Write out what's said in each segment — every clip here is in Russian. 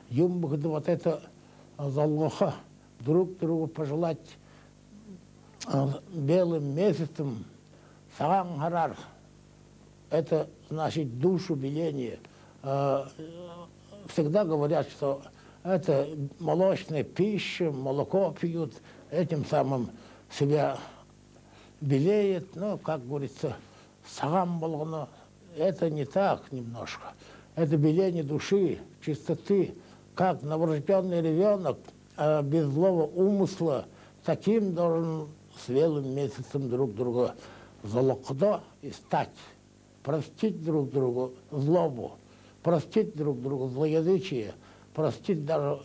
Юмбахда вот это залоха, друг другу пожелать белым месяцем саган харар. Это значит душу беление. Всегда говорят, что это молочная пища, молоко пьют, этим самым себя белеет. Но, как говорится, саган болгоно, это не так немножко. Это беление души, чистоты. Как новорожденный ребенок без злого умысла, таким должен с белым месяцем друг друга залокдо и стать. Простить друг другу злобу, простить друг другу злоязычие, простить даже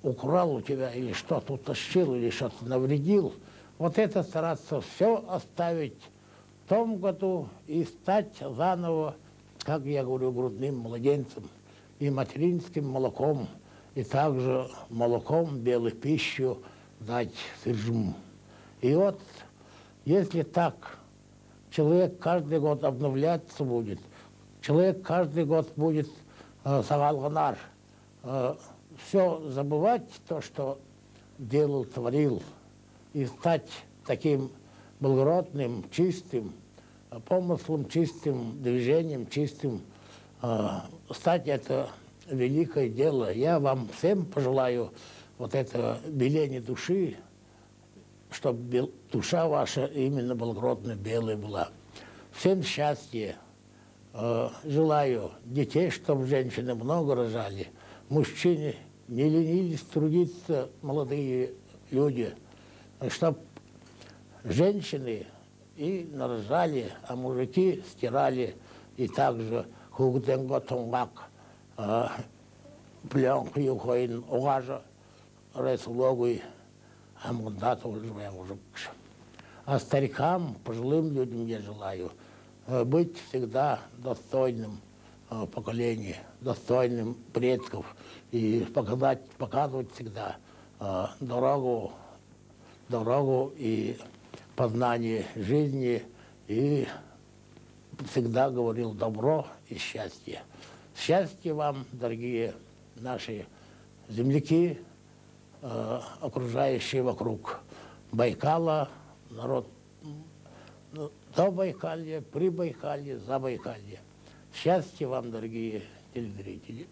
украл у тебя или что-то утащил, или что-то навредил. Вот это стараться все оставить в том году и стать заново, как я говорю, грудным младенцем и материнским молоком, и также молоком, белой пищу дать сыржму. И вот, если так человек каждый год обновляться будет, человек каждый год будет сагалганар, все забывать то, что делал, творил, и стать таким благородным, чистым, помыслом чистым, движением чистым, стать это великое дело. Я вам всем пожелаю вот это беление души, чтобы душа ваша именно благородно белая была. Всем счастья. Желаю детей, чтобы женщины много рожали, мужчины не ленились трудиться, молодые люди, чтобы женщины и нарожали, а мужики стирали, и также хугденго тонгак пленку юхоин угажа ресулогуй амгдат уже. А старикам, пожилым людям я желаю быть всегда достойным поколения, достойным предков и показывать всегда дорогу и познание жизни, и всегда говорил добро и счастье. Счастья вам, дорогие наши земляки, окружающие вокруг Байкала, народ до Байкалья, при Байкалье, за Байкалье. Счастья вам, дорогие телезрители.